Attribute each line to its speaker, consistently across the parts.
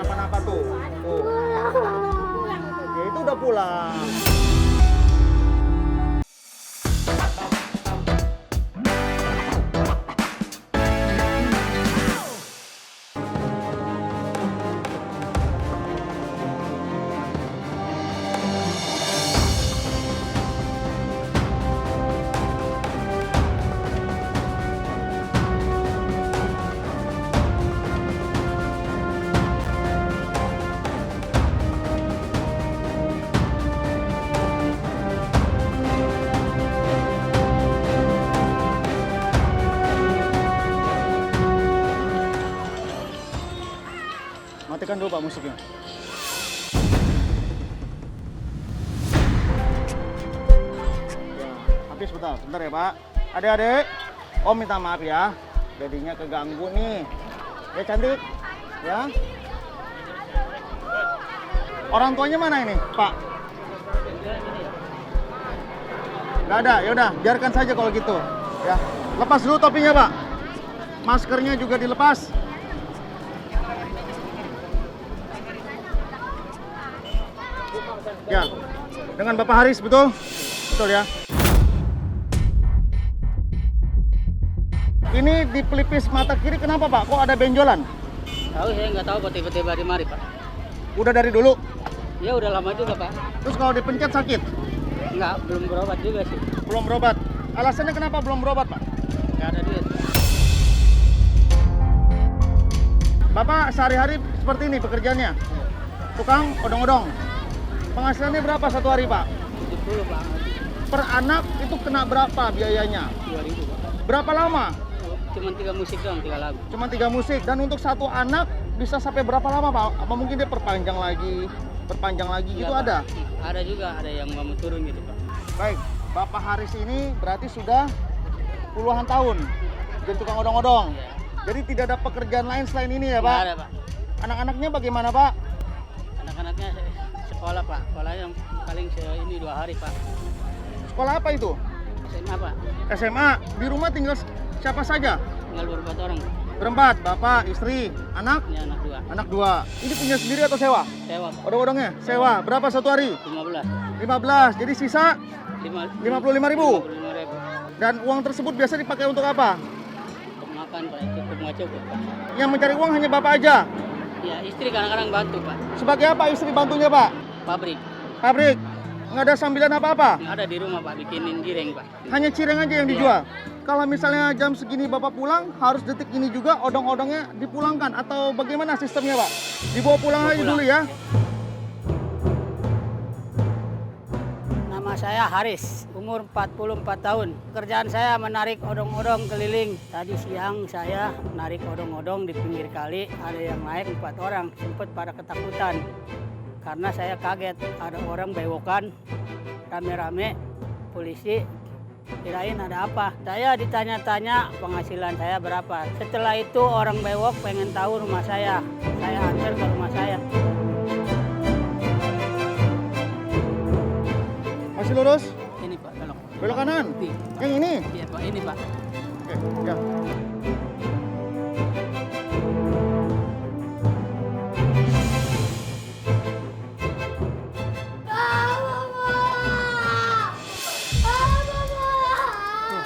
Speaker 1: kenapa-napa tuh. Tuh. Ya itu udah pulang. Matikan dulu Pak musiknya. Ya, habis bentar ya Pak. Adik-adik, Om minta maaf ya. Jadinya keganggu nih. Ya cantik, ya. Orang tuanya mana ini, Pak? Gak ada, yaudah biarkan saja kalau gitu. Ya, lepas dulu topinya Pak. Maskernya juga dilepas. Ya, dengan Bapak Haris, betul? Betul ya. Ini di pelipis mata kiri kenapa Pak? Kok ada benjolan?
Speaker 2: Tahu saya nggak tahu kok tiba-tiba di mari Pak.
Speaker 1: Udah dari dulu?
Speaker 2: Ya udah lama juga Pak.
Speaker 1: Terus kalau dipencet sakit?
Speaker 2: Nggak, belum berobat juga sih.
Speaker 1: Belum berobat. Alasannya kenapa belum berobat Pak?
Speaker 2: Nggak ada duit.
Speaker 1: Bapak sehari-hari seperti ini pekerjaannya? Tukang odong-odong. Penghasilannya berapa satu hari Pak?
Speaker 2: 70 Pak.
Speaker 1: Per anak itu kena berapa biayanya?
Speaker 2: 2.000 Pak.
Speaker 1: Berapa lama?
Speaker 2: Cuma 3 musik doang, 3 lagu.
Speaker 1: Cuma 3 musik. Dan untuk satu anak bisa sampai berapa lama Pak? Apa mungkin dia perpanjang lagi
Speaker 2: Iya,
Speaker 1: itu
Speaker 2: Pak.
Speaker 1: ada?
Speaker 2: Ada juga, ada yang mau turun gitu Pak.
Speaker 1: Baik, Bapak Haris ini berarti sudah puluhan tahun jadi tukang odong-odong.
Speaker 2: Ya.
Speaker 1: Jadi tidak ada pekerjaan lain selain ini ya
Speaker 2: Nggak
Speaker 1: Pak?
Speaker 2: ada Pak.
Speaker 1: Anak-anaknya bagaimana Pak?
Speaker 2: Anak-anaknya sekolah Pak. Sekolah yang paling ini 2 hari Pak.
Speaker 1: Sekolah apa itu?
Speaker 2: SMA Pak.
Speaker 1: SMA. Di rumah tinggal siapa saja?
Speaker 2: Tinggal berempat orang.
Speaker 1: Berempat, bapak, istri, anak?
Speaker 2: Ini anak 2.
Speaker 1: Anak 2. Ini punya sendiri atau sewa?
Speaker 2: Sewa Pak.
Speaker 1: Odong-odongnya? Sewa. Berapa satu hari?
Speaker 2: 15.
Speaker 1: 15. Jadi sisa
Speaker 2: 55.000.
Speaker 1: 55.000. Dan uang tersebut biasa dipakai untuk apa?
Speaker 2: Untuk makan Pak, cukup nggak cukup Pak.
Speaker 1: Yang mencari uang hanya bapak aja?
Speaker 2: Ya istri kadang-kadang bantu Pak.
Speaker 1: Sebagai apa istri bantunya Pak?
Speaker 2: Pabrik.
Speaker 1: Pabrik? Nggak ada sambilan apa-apa?
Speaker 2: Nggak ada di rumah Pak, bikinin gireng Pak.
Speaker 1: Hanya cireng aja yang dijual? Kalau misalnya jam segini bapak pulang, harus detik ini juga odong-odongnya dipulangkan? Atau bagaimana sistemnya Pak? Dibawa pulang aja dulu ya?
Speaker 2: Nama saya Haris, umur 44 tahun. Pekerjaan saya menarik odong-odong keliling. Tadi siang saya menarik odong-odong di pinggir kali. Ada yang naik 4 orang, sempat pada ketakutan. Karena saya kaget, ada orang bewokan, rame-rame, polisi, kirain ada apa. Saya ditanya-tanya penghasilan saya berapa. Setelah itu orang bewok pengen tahu rumah saya antar ke rumah saya.
Speaker 1: Masih lurus?
Speaker 2: Ini Pak, belok.
Speaker 1: Belok kanan?
Speaker 2: Ini.
Speaker 1: Yang ini?
Speaker 2: Iya Pak, ini Pak.
Speaker 1: Oke, ya.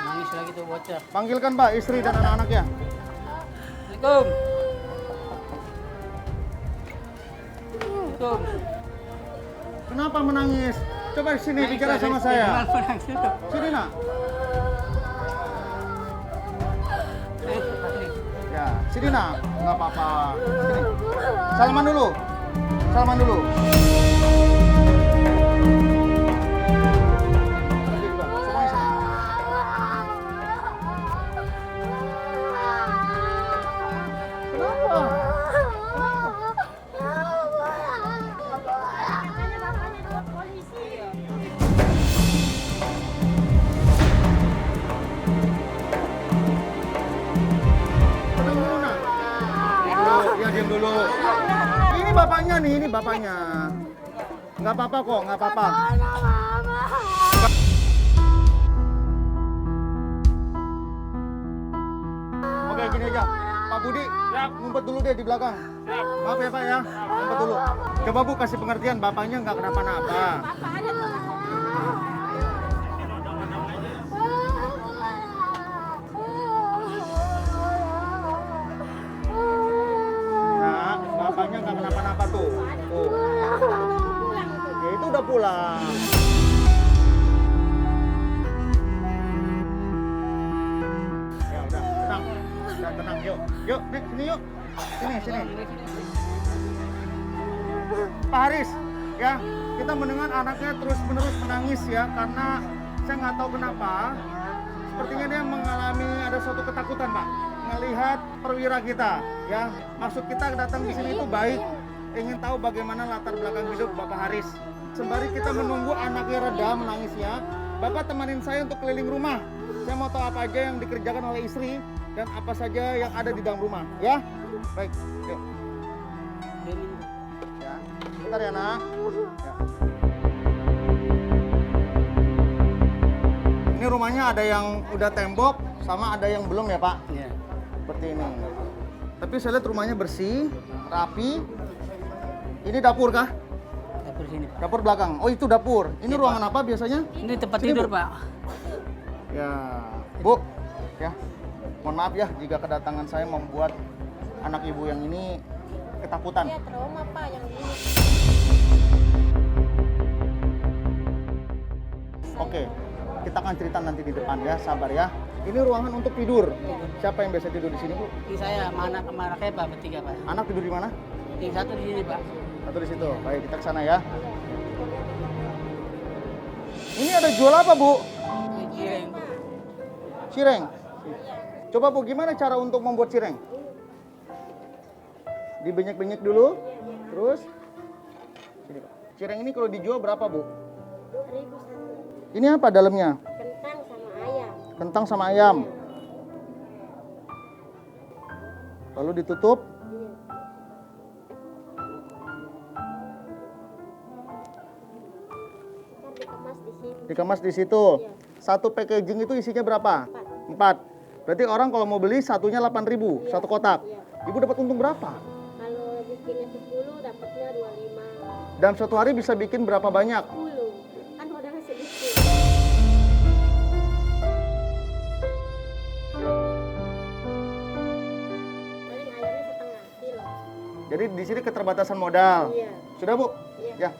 Speaker 2: Nangis lagi tuh bocah.
Speaker 1: Panggilkan Pak istri dan anak-anaknya.
Speaker 2: Assalamualaikum. Assalamualaikum.
Speaker 1: Kenapa menangis? Coba sini bicara sama saya. Sini nak. Ya, sini nak. Nggak apa-apa. Sini. Salaman dulu. Salaman dulu. Semuanya sini. Kenapa? Tenang dulu nak. Ya diam dulu. Ini bapaknya nih, ini bapaknya. Nggak apa-apa kok, nggak apa-apa. Oke, gini aja. Pak Budi, ngumpet dulu deh di belakang. Maaf ya Pak ya, ngumpet dulu. Coba Bu kasih pengertian, bapaknya nggak kenapa-napa. Nah, bapaknya nggak kenapa-napa tuh. Tuh. Ya itu udah pulang. Ya udah, tenang. Udah tenang, yuk. Yuk, nih, sini yuk. Sini. Pak Haris, ya, kita mendengar anaknya terus-menerus menangis ya, karena saya nggak tahu kenapa. Sepertinya dia mengalami ada suatu ketakutan, Pak. Melihat perwira kita, ya. Maksud kita datang di sini itu baik, ingin tahu bagaimana latar belakang hidup Bapak Haris. Sembari kita menunggu anaknya reda menangisnya, Bapak temanin saya untuk keliling rumah. Saya mau tahu apa aja yang dikerjakan oleh istri dan apa saja yang ada di dalam rumah, ya. Baik, yuk. Ya, bentar ya, Nak. Ya. Ini rumahnya ada yang udah tembok, sama ada yang belum ya, Pak?
Speaker 2: Iya.
Speaker 1: Seperti ini. Tapi saya lihat rumahnya bersih, rapi. Ini dapur kah?
Speaker 2: Dapur sini, Pak.
Speaker 1: Dapur belakang. Oh, itu dapur. Ini
Speaker 2: Iya,
Speaker 1: ruangan apa biasanya?
Speaker 2: Ini tempat
Speaker 1: Sini,
Speaker 2: tidur,
Speaker 1: Bu.
Speaker 2: Pak.
Speaker 1: Ya, Bu. Ya. Mohon maaf ya jika kedatangan saya membuat anak ibu yang ini ketakutan.
Speaker 3: Iya, trauma Pak yang ini.
Speaker 1: Oke. Kita akan cerita nanti di depan ya, sabar ya. Ini ruangan untuk tidur. Siapa yang biasa tidur di sini, Bu?
Speaker 2: Ini saya sama anak anaknya, Pak, bertiga, Pak.
Speaker 1: Anak tidur di mana?
Speaker 2: Yang satu di sini, Pak.
Speaker 1: Satu di situ. Baik, kita ke sana ya. Ini ada jual apa, Bu?
Speaker 2: Ini cireng.
Speaker 1: Cireng. Coba Bu, gimana cara untuk membuat cireng? Dibenyek-benyek dulu. Terus sini, Pak. Cireng ini kalau dijual berapa, Bu?
Speaker 3: 2.000 satu.
Speaker 1: Ini apa dalamnya?
Speaker 3: Kentang sama ayam.
Speaker 1: Kentang sama ayam. Lalu ditutup.
Speaker 3: Iya. Ntar dikemas di sini.
Speaker 1: Dikemas di situ.
Speaker 3: Iya.
Speaker 1: Satu packaging itu isinya berapa? 4. Berarti orang kalau mau beli satunya 8.000,
Speaker 3: Iya.
Speaker 1: satu kotak.
Speaker 3: Iya.
Speaker 1: Ibu dapat untung berapa?
Speaker 3: Kalau bikinnya 10 dapatnya 25.
Speaker 1: Dalam satu hari bisa bikin berapa banyak?
Speaker 3: 10. Kan modalnya sedikit. Paling ayamnya setengah kilo.
Speaker 1: Jadi di sini keterbatasan modal.
Speaker 3: Iya.
Speaker 1: Sudah, Bu?
Speaker 3: Iya.
Speaker 1: Ya.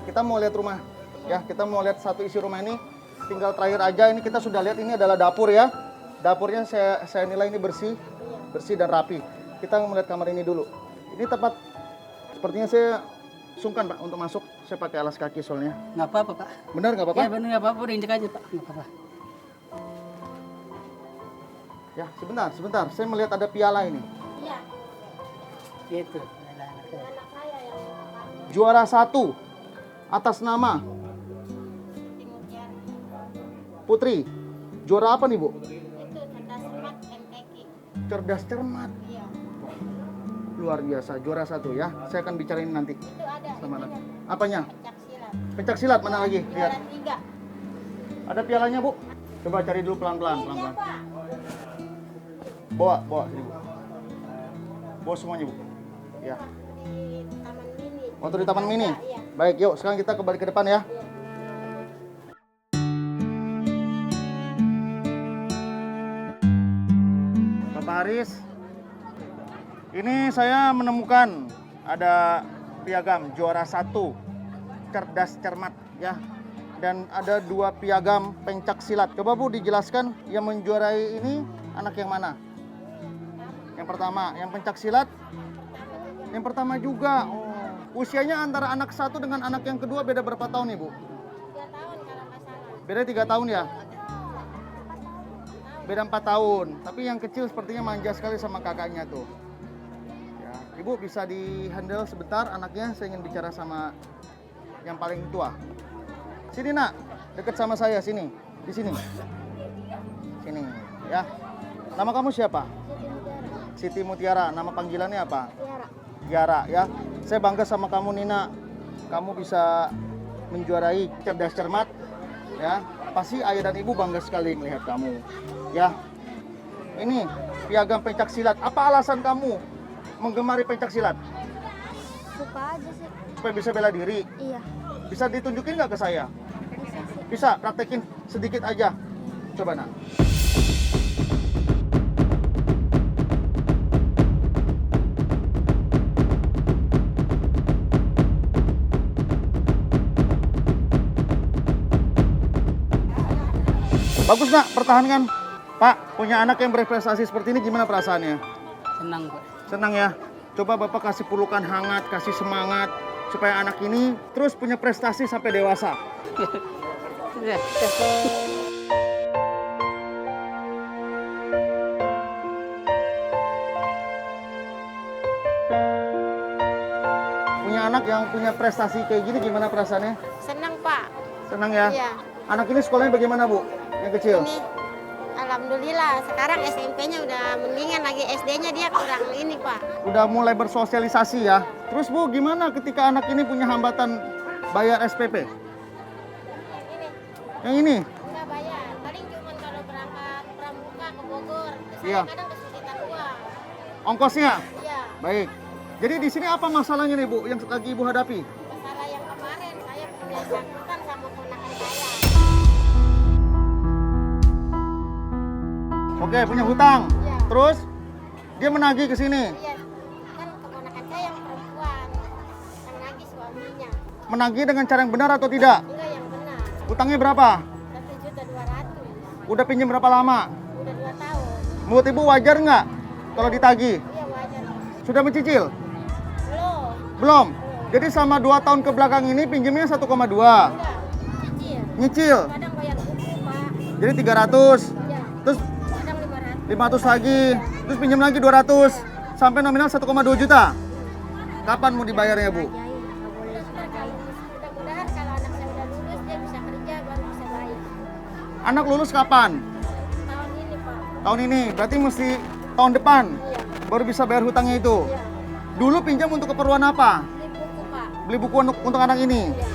Speaker 1: Kita mau lihat rumah. Ya, kita mau lihat satu isi rumah ini. Tinggal terakhir aja, ini kita sudah lihat ini adalah dapur ya. Dapurnya saya nilai ini bersih, bersih dan rapi. Kita melihat kamar ini dulu. Ini tempat sepertinya saya sungkan Pak untuk masuk. Saya pakai alas kaki soalnya.
Speaker 2: Nggak apa-apa, Pak.
Speaker 1: Benar nggak apa-apa?
Speaker 2: Ya, benar nggak apa-apa. Udah injek aja, Pak. Nggak apa-apa.
Speaker 1: Ya, sebentar. Saya melihat ada piala ini.
Speaker 3: Iya.
Speaker 2: Gitu.
Speaker 3: Anak saya yang
Speaker 1: Juara 1 atas nama
Speaker 3: Timutiara.
Speaker 1: Putri. Juara apa nih, Bu?
Speaker 3: Itu cerdas cermat MTQ.
Speaker 1: Cerdas cermat.
Speaker 3: Iya.
Speaker 1: Luar biasa, juara 1 ya. Saya akan bicarain nanti.
Speaker 3: Itu ada.
Speaker 1: Sama
Speaker 3: itunya,
Speaker 1: apanya?
Speaker 3: pencak silat.
Speaker 1: Pencak silat mana lagi?
Speaker 3: Juara
Speaker 1: Lihat.
Speaker 3: 3.
Speaker 1: Ada pialanya, Bu. Coba cari dulu pelan-pelan,
Speaker 3: Iya,
Speaker 1: pelan-pelan.
Speaker 3: Pak.
Speaker 1: Bawa sini, Bu. Bawa semuanya, Bu. Ya.
Speaker 3: Di Taman Mini.
Speaker 1: Waktu di Taman Mini.
Speaker 3: Iya.
Speaker 1: Baik, yuk sekarang kita kembali ke depan ya.
Speaker 3: Iya.
Speaker 1: Bapak Haris, ini saya menemukan ada piagam juara 1 cerdas cermat ya, dan ada 2 piagam pencak silat. Coba Bu dijelaskan yang menjuarai ini anak yang mana? Yang pertama, yang pencak silat? Yang pertama juga. Oh. Usianya antara anak satu dengan anak yang kedua beda berapa tahun nih Bu?
Speaker 3: 3 tahun kalau nggak salah.
Speaker 1: Beda 3 tahun ya? Beda 4 tahun. Tapi yang kecil sepertinya manja sekali sama kakaknya tuh. Ya, Ibu bisa di-handle sebentar anaknya, saya ingin bicara sama yang paling tua. Sini Nak, deket sama saya, sini. Di sini. Sini, ya. Nama kamu siapa? Siti Mutiara. Nama panggilannya apa?
Speaker 3: Tiara.
Speaker 1: Tiara, ya. Saya bangga sama kamu Nina. Kamu bisa menjuarai cerdas cermat, ya. Pasti ayah dan ibu bangga sekali melihat kamu, ya. ini piagam pencak silat. Apa alasan kamu menggemari pencak silat?
Speaker 3: Suka aja sih.
Speaker 1: Supaya bisa bela diri.
Speaker 3: Iya.
Speaker 1: Bisa ditunjukin nggak ke saya?
Speaker 3: Bisa sih.
Speaker 1: Bisa, praktekin sedikit aja. Coba nak. Bagus nak, pertahankan. Pak, punya anak yang berprestasi seperti ini gimana perasaannya?
Speaker 2: Senang, Pak.
Speaker 1: Senang ya? Coba Bapak kasih pelukan hangat, kasih semangat supaya anak ini terus punya prestasi sampai dewasa. Punya anak yang punya prestasi kayak gini gimana perasaannya?
Speaker 3: Senang Pak.
Speaker 1: Senang ya?
Speaker 3: Iya.
Speaker 1: Anak ini sekolahnya bagaimana Bu? Yang kecil?
Speaker 3: Ini alhamdulillah sekarang SMP-nya udah mendingan, lagi SD-nya dia kurang ini Pak.
Speaker 1: Udah mulai bersosialisasi ya. Terus Bu, gimana ketika anak ini punya hambatan bayar SPP?
Speaker 3: Ini
Speaker 1: Yang ini?
Speaker 3: enggak bayar. Paling cuma kalau berangkat pramuka ke Bogor.
Speaker 1: Iya.
Speaker 3: Saya kadang kesulitan uang.
Speaker 1: Ongkosnya?
Speaker 3: Iya.
Speaker 1: Baik. Jadi di sini apa masalahnya nih Bu yang lagi Ibu hadapi?
Speaker 3: Masalah yang kemarin saya punya sangkutan sama ponakan saya.
Speaker 1: Oke, punya hutang.
Speaker 3: Iya.
Speaker 1: Terus dia menagih ke sini.
Speaker 3: Iya. Kan keponakan saya yang perempuan yang nagih suaminya.
Speaker 1: Menagih dengan cara yang benar atau tidak?
Speaker 3: Enggak yang benar.
Speaker 1: Hutangnya berapa?
Speaker 3: 1.200.000.
Speaker 1: Udah pinjam berapa lama?
Speaker 3: Udah 2 tahun.
Speaker 1: Menurut Ibu wajar nggak kalau ditagih?
Speaker 3: Iya wajar.
Speaker 1: Sudah mencicil?
Speaker 3: Belum.
Speaker 1: Belum. Jadi selama 2 tahun ke belakang ini pinjamnya 1,2.
Speaker 3: Enggak. Cicil.
Speaker 1: Nyicil.
Speaker 3: Kadang bayar buku Pak.
Speaker 1: Jadi 300.
Speaker 3: Iya.
Speaker 1: Terus
Speaker 3: Kadang 500.
Speaker 1: 500 lagi. Terus pinjam lagi 200. Sampai nominal 1,2 juta. Kapan mau dibayarnya Bu?
Speaker 3: Udah ntar kalau mudah-mudahan kalau anak saya udah lulus dia bisa kerja baru bisa bayar.
Speaker 1: Anak lulus kapan?
Speaker 3: Tahun ini Pak.
Speaker 1: Tahun ini. Berarti mesti tahun depan
Speaker 3: Iya.
Speaker 1: baru bisa bayar hutangnya itu.
Speaker 3: Iya.
Speaker 1: Dulu pinjam untuk keperluan apa?
Speaker 3: Ini buku Pak.
Speaker 1: Beli buku untuk anak ini.
Speaker 3: Iya.